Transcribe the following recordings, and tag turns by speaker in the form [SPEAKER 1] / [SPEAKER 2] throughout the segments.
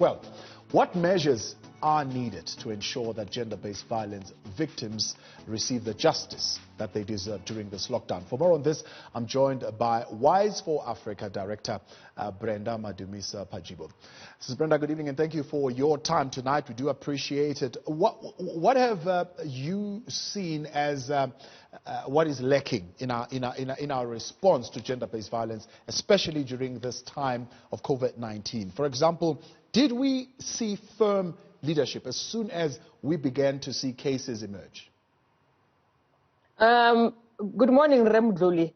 [SPEAKER 1] Well, what measures are needed to ensure that gender-based violence victims receive the justice that they deserve during this lockdown? For more on this, I'm joined by Wise4Afrika Director Brenda Madumise-Pajibo. Mrs. Brenda, good evening and thank you for your time tonight. We do appreciate it. What have you seen as what is lacking in our response to gender-based violence, especially during this time of COVID-19? For example, did we see firm leadership as soon as we began to see cases emerge?
[SPEAKER 2] Good morning, Mdluli.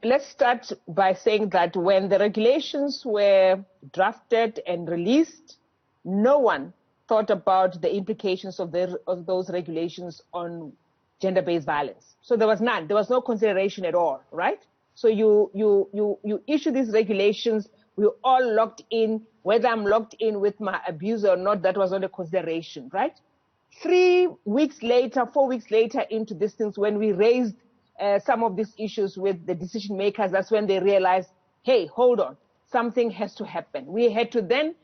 [SPEAKER 2] Let's start by saying that when the regulations were drafted and released, no one thought about the implications of those regulations on gender-based violence. So there was none. There was no consideration at all, right? So you issue these regulations. We're all locked in. Whether I'm locked in with my abuser or not, that was not a consideration, right? 3 weeks later, 4 weeks later into these things, when we raised some of these issues with the decision makers, that's when they realized, hey, hold on, something has to happen. We had to then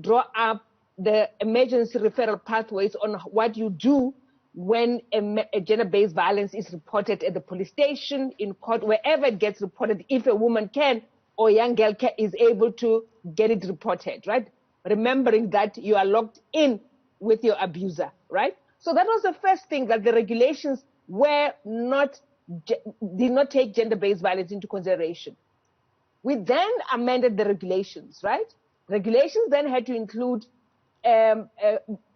[SPEAKER 2] draw up the emergency referral pathways on what you do when a gender-based violence is reported at the police station, in court, wherever it gets reported, if a woman can or a young girl is able to get it reported, right? Remembering that you are locked in with your abuser, right? So that was the first thing, that the regulations did not take gender-based violence into consideration. We then amended the regulations, right? Regulations then had to include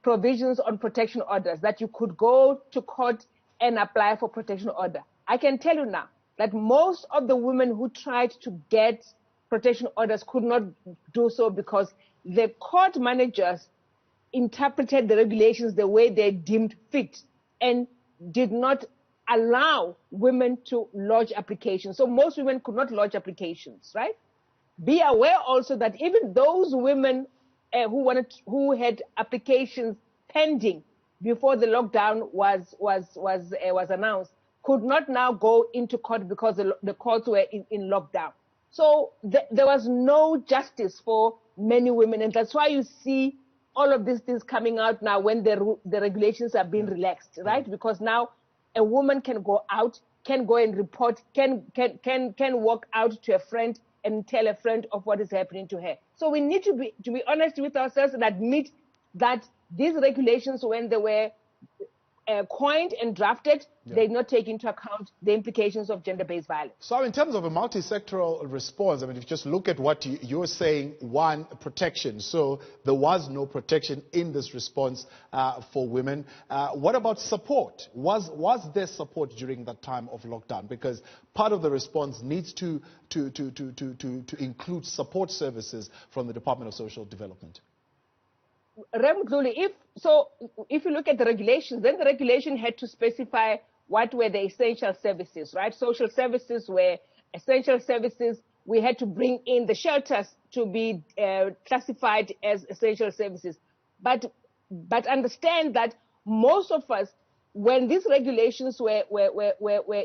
[SPEAKER 2] provisions on protection orders, that you could go to court and apply for protection order. I can tell you now that most of the women who tried to get protection orders could not do so because the court managers interpreted the regulations the way they deemed fit and did not allow women to lodge applications. So most women could not lodge applications, right? Be aware also that even those women who had applications pending before the lockdown was announced could not now go into court because the courts were in lockdown. So there was no justice for many women, and that's why you see all of these things coming out now when the regulations are being relaxed, right? Because now a woman can go out, can go and report, can walk out to a friend and tell a friend of what is happening to her. So we need to be honest with ourselves and admit that these regulations, when they were coined and drafted, they did not take into account the implications of gender-based violence.
[SPEAKER 1] So in terms of a multi-sectoral response, I mean, if you just look at what you're saying, one, protection. So there was no protection in this response for women. What about support? Was there support during that time of lockdown? Because part of the response needs to include support services from the Department of Social Development.
[SPEAKER 2] Mdluli, if you look at the regulations, then the regulation had to specify what were the essential services, right? Social services were essential services. We had to bring in the shelters to be classified as essential services. But understand that most of us, when these regulations were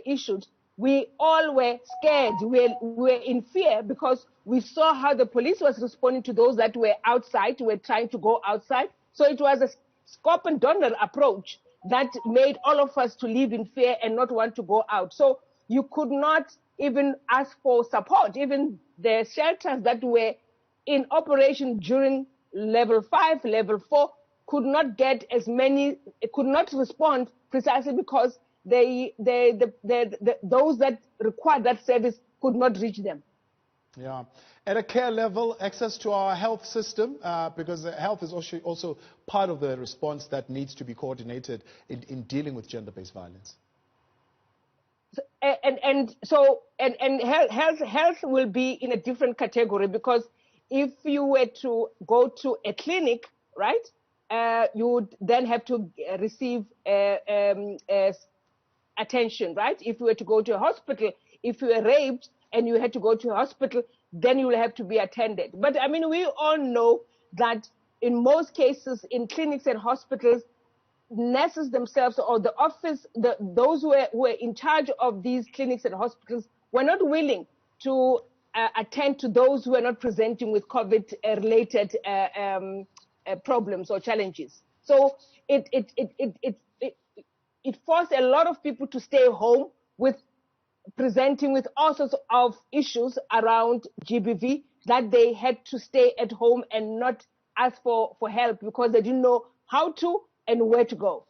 [SPEAKER 2] issued, we all were scared. We were in fear because we saw how the police was responding to those that were outside, were trying to go outside. So it was a scope and donor approach that made all of us to live in fear and not want to go out. So you could not even ask for support. Even the shelters that were in operation during level 5, level 4, could not get as many, could not respond precisely because those that required that service could not reach them.
[SPEAKER 1] Yeah. At a care level, access to our health system, because health is also part of the response that needs to be coordinated in dealing with gender-based violence.
[SPEAKER 2] Health will be in a different category, because if you were to go to a clinic, right, you would then have to receive attention, right? If you were to go to a hospital, if you were raped and you had to go to a hospital, then you will have to be attended. But I mean, we all know that in most cases in clinics and hospitals, nurses themselves or the office, those who were in charge of these clinics and hospitals were not willing to attend to those who are not presenting with COVID-related problems or challenges. So it forced a lot of people to stay home with presenting with all sorts of issues around GBV, that they had to stay at home and not ask for help because they didn't know how to and where to go.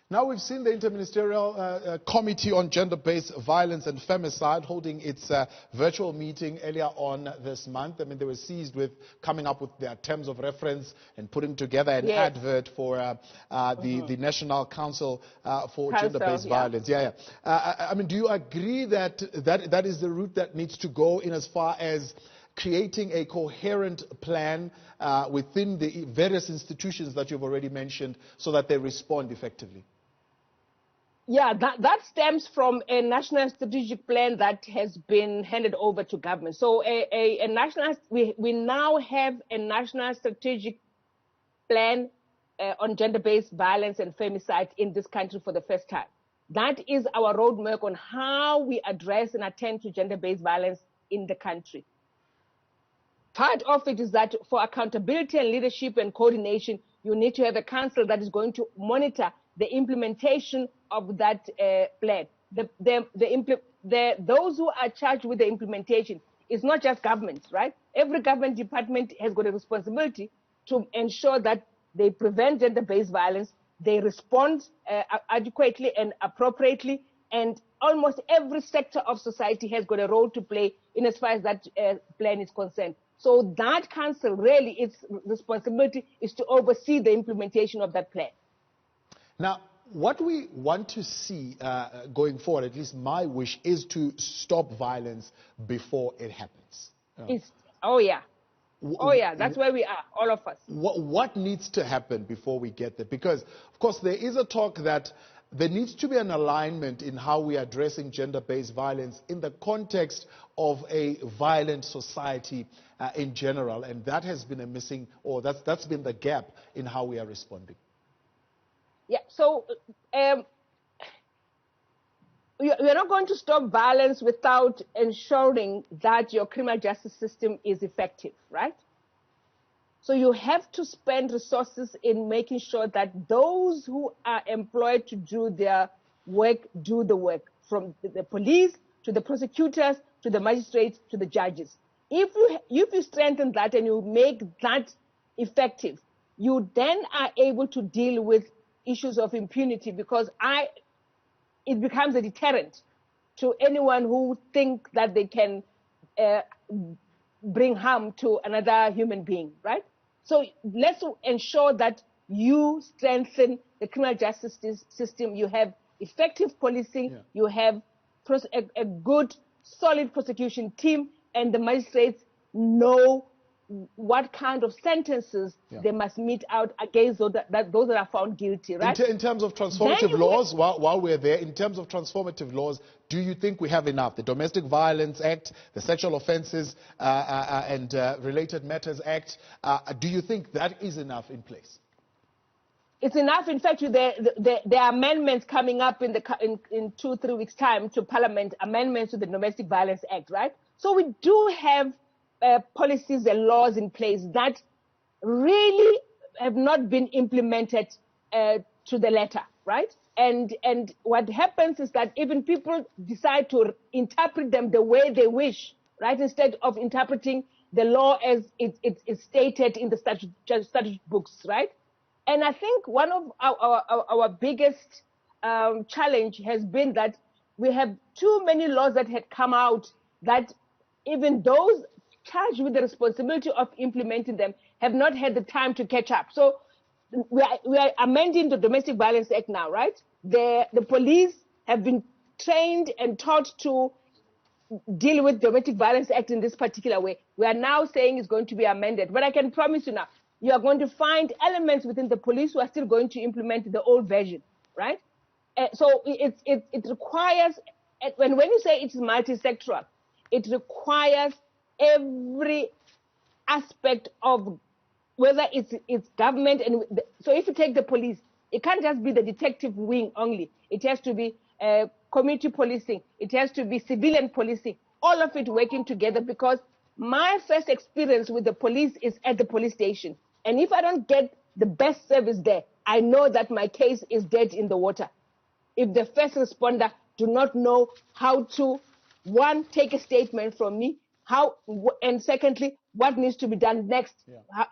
[SPEAKER 1] Now we've seen the Interministerial Committee on Gender-Based Violence and Femicide holding its virtual meeting earlier on this month. I mean, they were seized with coming up with their terms of reference and putting together an advert for the National Council for Gender-Based Violence. I mean, do you agree that that is the route that needs to go in as far as creating a coherent plan within the various institutions that you've already mentioned so that they respond effectively?
[SPEAKER 2] Yeah, that stems from a national strategic plan that has been handed over to government. So we now have a national strategic plan on gender-based violence and femicide in this country for the first time. That is our roadmap on how we address and attend to gender-based violence in the country. Part of it is that for accountability and leadership and coordination, you need to have a council that is going to monitor the implementation of that plan. Those who are charged with the implementation is not just governments, right? Every government department has got a responsibility to ensure that they prevent gender-based violence, they respond adequately and appropriately, and almost every sector of society has got a role to play in as far as that plan is concerned. So that council, really, its responsibility is to oversee the implementation of that plan.
[SPEAKER 1] Now, what we want to see going forward, at least my wish, is to stop violence before it happens.
[SPEAKER 2] Oh, yeah, that's where we are, all of us.
[SPEAKER 1] What needs to happen before we get there? Because, of course, there is a talk that there needs to be an alignment in how we are addressing gender-based violence in the context of a violent society in general, and that has been a missing, or that's been the gap in how we are responding.
[SPEAKER 2] Yeah, so you're not going to stop violence without ensuring that your criminal justice system is effective, right? So you have to spend resources in making sure that those who are employed to do their work do the work, from the police to the prosecutors to the magistrates to the judges. If you strengthen that and you make that effective, you then are able to deal with issues of impunity, because it becomes a deterrent to anyone who thinks that they can bring harm to another human being, right? So let's ensure that you strengthen the criminal justice system. You have effective policing, you have a good, solid prosecution team, and the magistrates know what kind of sentences they must mete out against those that are found guilty, right?
[SPEAKER 1] In terms of transformative laws, while we're there, in terms of transformative laws, do you think we have enough? The Domestic Violence Act, the Sexual Offences and Related Matters Act, do you think that is enough in place?
[SPEAKER 2] It's enough. In fact, there are amendments coming up in 2-3 weeks' time to Parliament, amendments to the Domestic Violence Act, right? So we do have policies and laws in place that really have not been implemented to the letter, right? And what happens is that even people decide to interpret them the way they wish, right? Instead of interpreting the law as it's stated in the statute books, right? And I think one of our biggest challenge has been that we have too many laws that had come out that even those charged with the responsibility of implementing them have not had the time to catch up. So we are amending the Domestic Violence Act now, right? The police have been trained and taught to deal with Domestic Violence Act in this particular way. We are now saying it's going to be amended. But I can promise you now, you are going to find elements within the police who are still going to implement the old version, right? So it requires, when you say it's multi-sectoral, it requires every aspect of whether it's government. And so if you take the police, it can't just be the detective wing only. It has to be community policing. It has to be civilian policing. all of it working together, because my first experience with the police is at the police station. And if I don't get the best service there, I know that my case is dead in the water. If the first responder do not know how to, one, take a statement from me, and secondly, what needs to be done next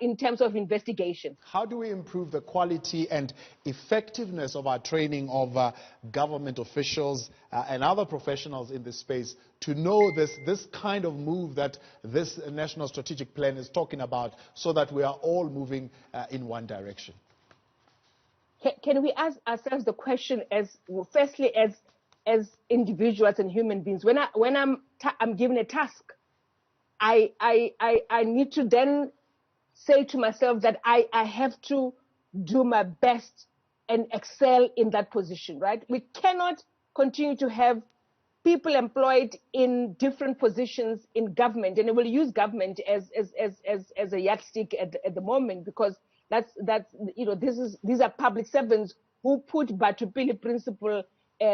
[SPEAKER 2] in terms of investigation.
[SPEAKER 1] How do we improve the quality and effectiveness of our training of government officials and other professionals in this space to know this kind of move that this National Strategic Plan is talking about, so that we are all moving in one direction?
[SPEAKER 2] Can we ask ourselves the question firstly as individuals and human beings? When I'm given a task, I need to then say to myself that I have to do my best and excel in that position, right? We cannot continue to have people employed in different positions in government, and I will use government as a yardstick at the moment, because these are public servants who put Batupili principle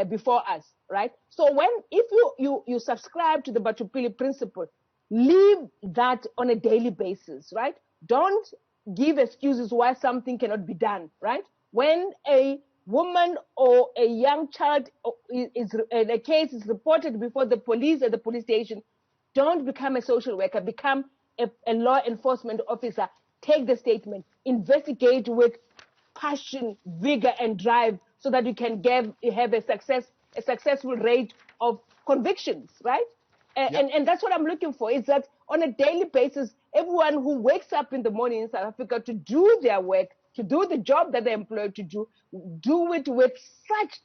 [SPEAKER 2] before us, right? So if you subscribe to the Batupili principle, live that on a daily basis, right? Don't give excuses why something cannot be done, right? When a woman or a young child a case is reported before the police at the police station, don't become a social worker, become a law enforcement officer. Take the statement, investigate with passion, vigor, and drive, so that you can have a successful rate of convictions, right? And that's what I'm looking for, is that on a daily basis, everyone who wakes up in the morning in South Africa to do their work, to do the job that they're employed to do it with such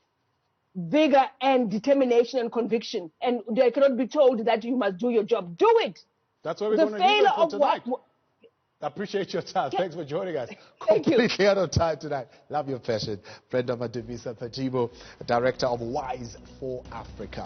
[SPEAKER 2] vigor and determination and conviction. And they cannot be told that you must do your job. Do it.
[SPEAKER 1] That's what we're going to leave it for tonight. I appreciate your time. Thanks for joining us.
[SPEAKER 2] Thank you.
[SPEAKER 1] Completely out of time tonight. Love your passion. Brenda Madumise-Pajibo, Director of Wise4Afrika.